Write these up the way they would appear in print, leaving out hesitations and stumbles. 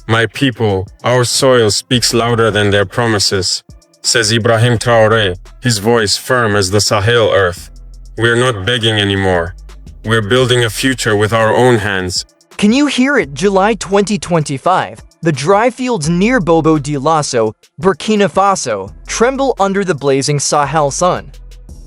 My people, our soil speaks louder than their promises, says Ibrahim Traoré, his voice firm as the Sahel earth. We're not begging anymore. We're building a future with our own hands. Can you hear it? July 2025. The dry fields near Bobo Dioulasso, Burkina Faso, tremble under the blazing Sahel sun.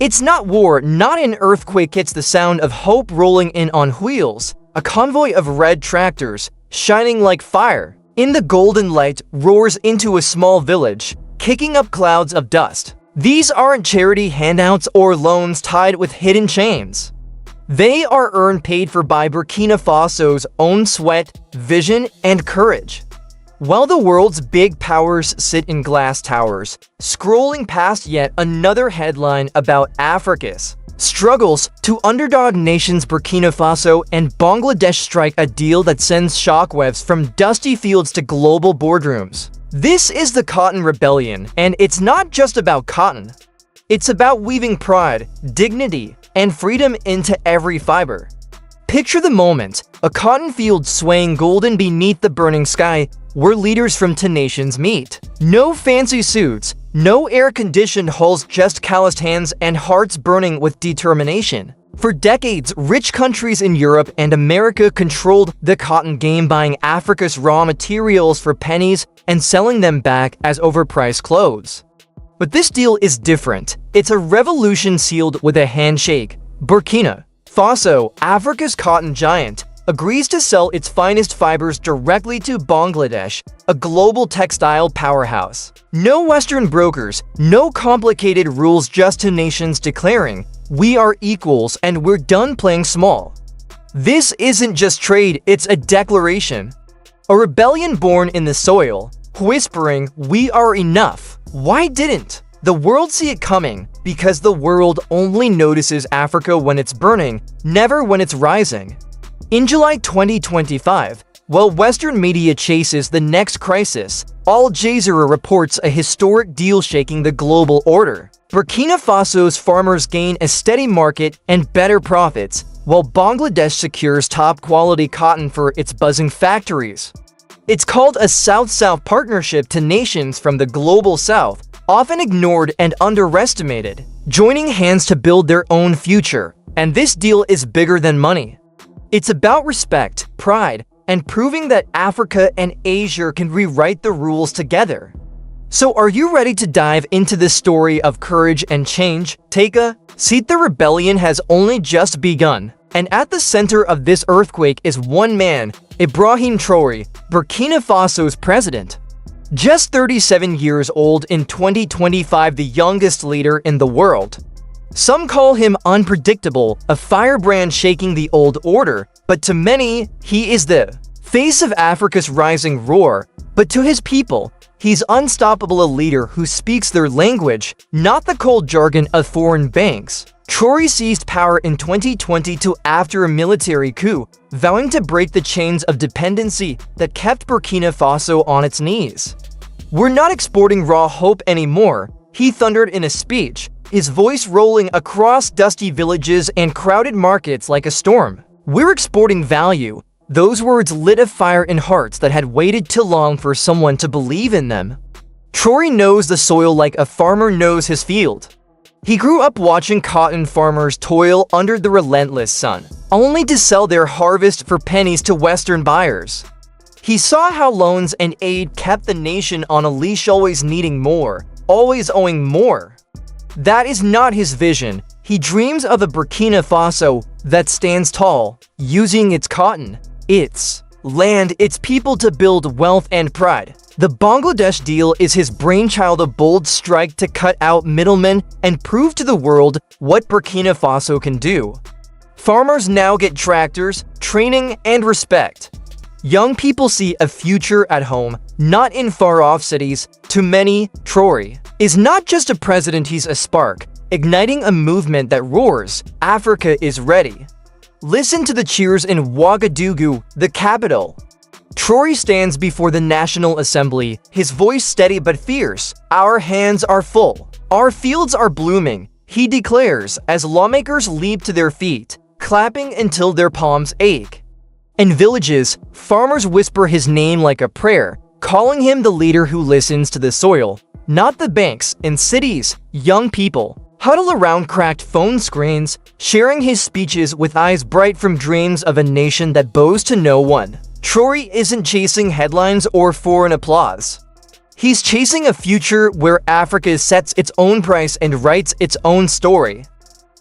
It's not war, not an earthquake, it's the sound of hope rolling in on wheels, a convoy of red tractors, shining like fire. In the golden light, roars into a small village, kicking up clouds of dust. These aren't charity handouts or loans tied with hidden chains. They are earned paid for by Burkina Faso's own sweat, vision, and courage. While the world's big powers sit in glass towers, scrolling past yet another headline about Africa's struggles, two underdog nations Burkina Faso and Bangladesh strike a deal that sends shockwaves from dusty fields to global boardrooms. This is the Cotton Rebellion, and it's not just about cotton. It's about weaving pride, dignity, and freedom into every fiber. Picture the moment, a cotton field swaying golden beneath the burning sky, where leaders from 10 nations meet. No fancy suits, no air-conditioned halls, just calloused hands and hearts burning with determination. For decades, rich countries in Europe and America controlled the cotton game, buying Africa's raw materials for pennies and selling them back as overpriced clothes. But this deal is different. It's a revolution sealed with a handshake. Burkina Faso, Africa's cotton giant, agrees to sell its finest fibers directly to Bangladesh, a global textile powerhouse. No Western brokers, no complicated rules, just two nations declaring, "We are equals and we're done playing small." This isn't just trade, it's a declaration. A rebellion born in the soil, whispering, "We are enough." Why didn't the world see it coming? Because the world only notices Africa when it's burning, never when it's rising. In July 2025, while Western media chases the next crisis, Al Jazeera reports a historic deal shaking the global order. Burkina Faso's farmers gain a steady market and better profits, while Bangladesh secures top-quality cotton for its buzzing factories. It's called a South-South partnership to nations from the global South, often ignored and underestimated, joining hands to build their own future. And this deal is bigger than money. It's about respect, pride, and proving that Africa and Asia can rewrite the rules together. So are you ready to dive into this story of courage and change? Take a seat. The rebellion has only just begun. And at the center of this earthquake is one man, Ibrahim Traoré, Burkina Faso's president. Just 37 years old in 2025, the youngest leader in the world. Some call him unpredictable, a firebrand shaking the old order, but to many, he is the face of Africa's rising roar. But to his people, he's unstoppable, a leader who speaks their language, not the cold jargon of foreign banks. Traoré seized power in 2022 after a military coup, vowing to break the chains of dependency that kept Burkina Faso on its knees. "We're not exporting raw hope anymore," he thundered in a speech, his voice rolling across dusty villages and crowded markets like a storm. "We're exporting value." Those words lit a fire in hearts that had waited too long for someone to believe in them. Traoré knows the soil like a farmer knows his field. He grew up watching cotton farmers toil under the relentless sun, only to sell their harvest for pennies to Western buyers. He saw how loans and aid kept the nation on a leash, always needing more, always owing more. That is not his vision. He dreams of a Burkina Faso that stands tall, using its cotton, its land, its people to build wealth and pride. The Bangladesh deal is his brainchild, a bold strike to cut out middlemen and prove to the world what Burkina Faso can do. Farmers now get tractors, training, and respect. Young people see a future at home, not in far-off cities. To many, Traoré is not just a president, he's a spark, igniting a movement that roars, "Africa is ready." Listen to the cheers in Ouagadougou, the capital. Traoré stands before the National Assembly, his voice steady but fierce. "Our hands are full. Our fields are blooming," he declares as lawmakers leap to their feet, clapping until their palms ache. In villages, farmers whisper his name like a prayer, calling him the leader who listens to the soil, not the banks. In cities, young people huddle around cracked phone screens, sharing his speeches with eyes bright from dreams of a nation that bows to no one. Traoré isn't chasing headlines or foreign applause. He's chasing a future where Africa sets its own price and writes its own story.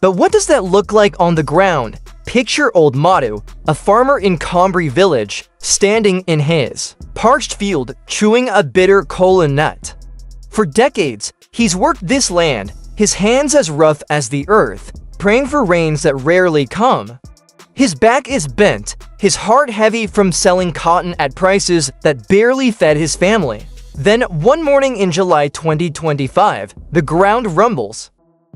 But what does that look like on the ground? Picture old Madu, a farmer in Combri village, standing in his parched field, chewing a bitter kola nut. For decades, he's worked this land, his hands as rough as the earth, praying for rains that rarely come. His back is bent, his heart heavy from selling cotton at prices that barely fed his family. Then, one morning in July 2025, the ground rumbles.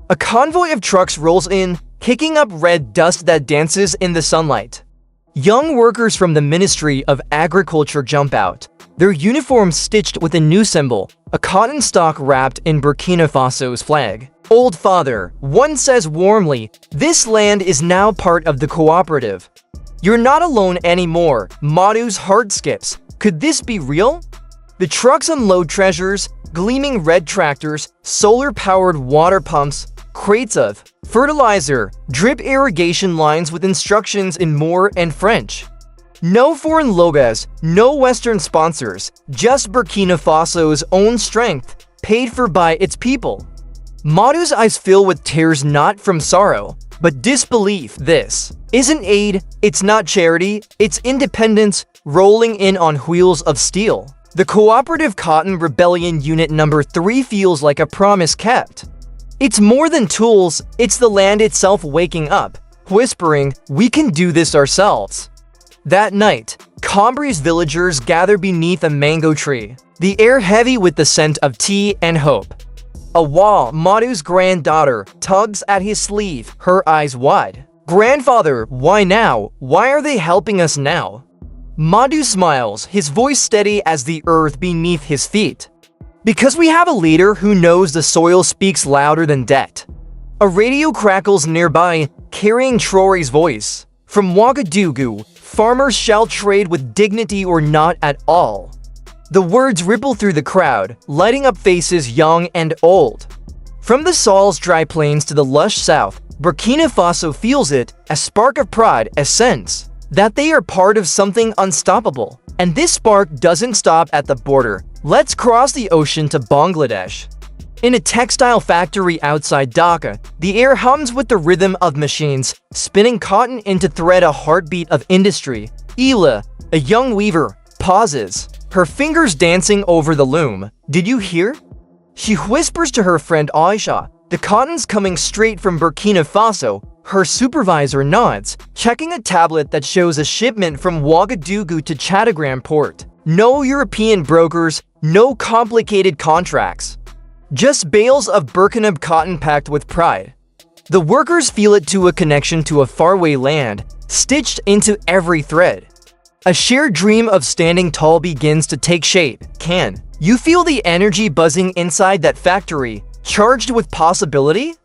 A convoy of trucks rolls in, kicking up red dust that dances in the sunlight. Young workers from the Ministry of Agriculture jump out, their uniforms stitched with a new symbol, a cotton stalk wrapped in Burkina Faso's flag. "Old father," one says warmly, "this land is now part of the cooperative. You're not alone anymore." Madu's heart skips. Could this be real? The trucks unload treasures, gleaming red tractors, solar-powered water pumps, crates of fertilizer, drip irrigation lines with instructions in Moor and French. No foreign logos, no Western sponsors, just Burkina Faso's own strength, paid for by its people. Madu's eyes fill with tears, not from sorrow, but disbelief. This isn't aid, it's not charity, it's independence rolling in on wheels of steel. The Cooperative Cotton Rebellion Unit Number 3 feels like a promise kept. It's more than tools, it's the land itself waking up, whispering, "We can do this ourselves." That night, Combri's villagers gather beneath a mango tree, the air heavy with the scent of tea and hope. Awa, Madu's granddaughter, tugs at his sleeve, her eyes wide. "Grandfather, why now? Why are they helping us now?" Madu smiles, his voice steady as the earth beneath his feet. "Because we have a leader who knows the soil speaks louder than debt." A radio crackles nearby, carrying Traoré's voice. From Ouagadougou, farmers shall trade with dignity or not at all. The words ripple through the crowd, lighting up faces young and old. From the Sal's dry plains to the lush south, Burkina Faso feels it, a spark of pride, a sense that they are part of something unstoppable. And this spark doesn't stop at the border. Let's cross the ocean to Bangladesh. In a textile factory outside Dhaka, the air hums with the rhythm of machines, spinning cotton into thread, a heartbeat of industry. Ila, a young weaver, pauses, her fingers dancing over the loom. "Did you hear?" She whispers to her friend Aisha, "The cotton's coming straight from Burkina Faso." Her supervisor nods, checking a tablet that shows a shipment from Ouagadougou to Chattogram port. No European brokers, no complicated contracts. Just bales of Burkina cotton packed with pride. The workers feel it to a connection to a faraway land, stitched into every thread. A shared dream of standing tall begins to take shape. Can you feel the energy buzzing inside that factory, charged with possibility?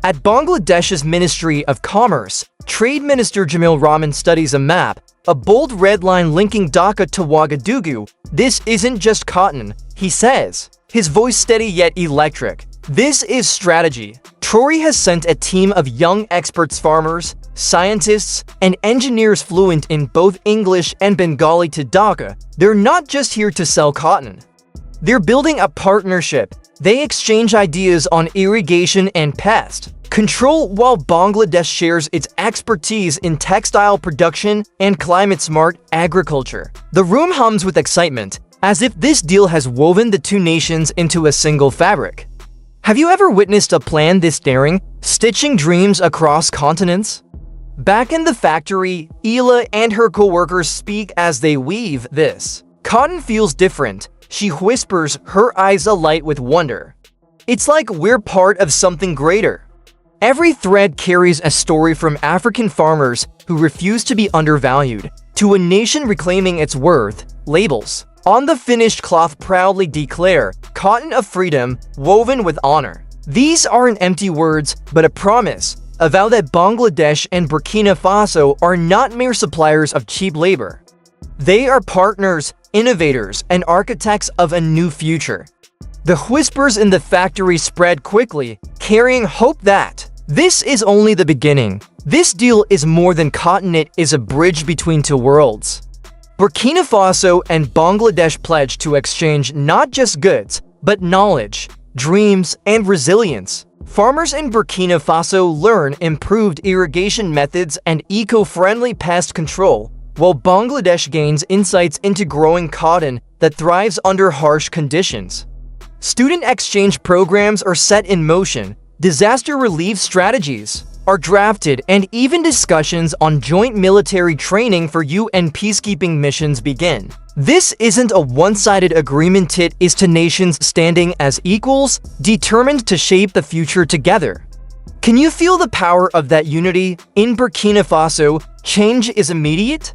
At Bangladesh's Ministry of Commerce, Trade Minister Jamil Rahman studies a map, a bold red line linking Dhaka to Ouagadougou. "This isn't just cotton," he says, his voice steady yet electric. "This is strategy." Traoré has sent a team of young experts, farmers, scientists, and engineers fluent in both English and Bengali to Dhaka. They're not just here to sell cotton. They're building a partnership. They exchange ideas on irrigation and pest control while Bangladesh shares its expertise in textile production and climate-smart agriculture. The room hums with excitement, as if this deal has woven the two nations into a single fabric. Have you ever witnessed a plan this daring, stitching dreams across continents? Back in the factory, Ila and her co-workers speak as they weave. "This cotton feels different," she whispers, her eyes alight with wonder. "It's like we're part of something greater." Every thread carries a story, from African farmers who refuse to be undervalued to a nation reclaiming its worth. Labels on the finished cloth proudly declare, "Cotton of freedom, woven with honor." These aren't empty words, but a promise avow that Bangladesh and Burkina Faso are not mere suppliers of cheap labor. They are partners, innovators, and architects of a new future. The whispers in the factory spread quickly, carrying hope that this is only the beginning. This deal is more than cotton, it is a bridge between two worlds. Burkina Faso and Bangladesh pledge to exchange not just goods, but knowledge, dreams, and resilience. Farmers in Burkina Faso learn improved irrigation methods and eco-friendly pest control, while Bangladesh gains insights into growing cotton that thrives under harsh conditions. Student exchange programs are set in motion, disaster relief strategies are drafted, and even discussions on joint military training for UN peacekeeping missions begin. This isn't a one-sided agreement, it is two nations standing as equals, determined to shape the future together. Can you feel the power of that unity? In Burkina Faso, change is immediate.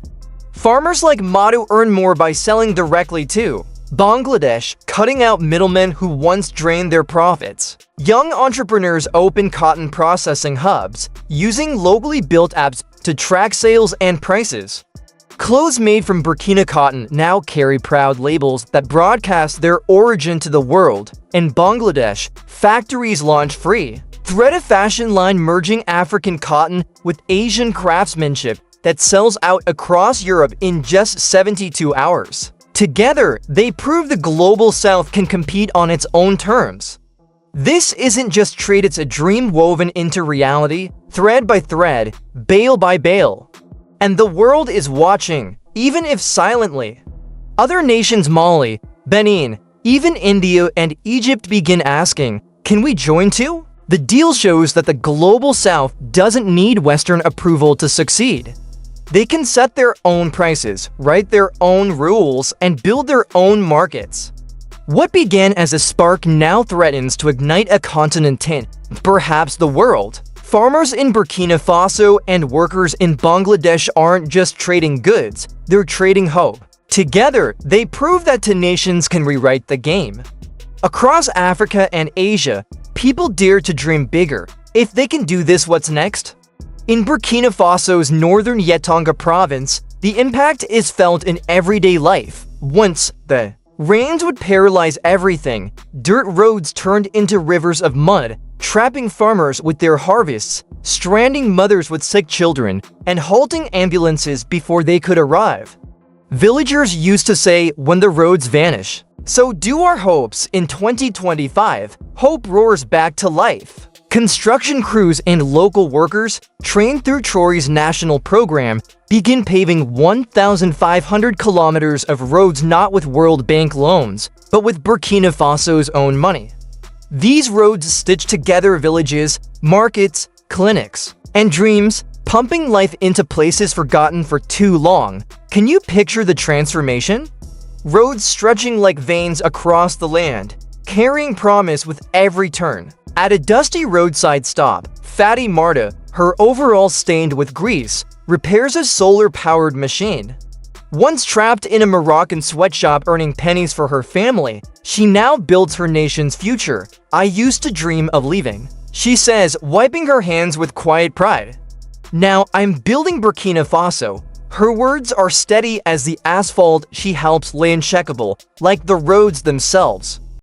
Farmers like Madu earn more by selling directly to Bangladesh, cutting out middlemen who once drained their profits. Young entrepreneurs open cotton processing hubs, using locally built apps to track sales and prices. Clothes made from Burkina cotton now carry proud labels that broadcast their origin to the world. In Bangladesh, factories launch free thread a fashion line merging African cotton with Asian craftsmanship that sells out across Europe in just 72 hours. Together, they prove the global south can compete on its own terms. This isn't just trade, it's a dream woven into reality, thread by thread, bale by bale. And the world is watching, even if silently. Other nations, Mali, Benin, even India and Egypt, begin asking, can we join too? The deal shows that the global south doesn't need Western approval to succeed. They can set their own prices, write their own rules, and build their own markets. What began as a spark now threatens to ignite a continent, perhaps the world. Farmers in Burkina Faso and workers in Bangladesh aren't just trading goods, they're trading hope. Together, they prove that two nations can rewrite the game. Across Africa and Asia, people dare to dream bigger. If they can do this, what's next? In Burkina Faso's northern Yatonga province, the impact is felt in everyday life. Once, the rains would paralyze everything. Dirt roads turned into rivers of mud, trapping farmers with their harvests, stranding mothers with sick children, and halting ambulances before they could arrive. Villagers used to say, when the roads vanish, so do our hopes. In 2025, hope roars back to life. Construction crews and local workers, trained through Traoré's national program, begin paving 1,500 kilometers of roads not with World Bank loans, but with Burkina Faso's own money. These roads stitch together villages, markets, clinics, and dreams, pumping life into places forgotten for too long. Can you picture the transformation? Roads stretching like veins across the land, carrying promise with every turn. At a dusty roadside stop, Fatty Marta, her overall stained with grease, repairs a solar-powered machine. Once trapped in a Moroccan sweatshop earning pennies for her family, she now builds her nation's future. I used to dream of leaving, she says, wiping her hands with quiet pride. Now I'm building Burkina Faso. Her words are steady as the asphalt she helps lay, uncheckable, like the roads themselves.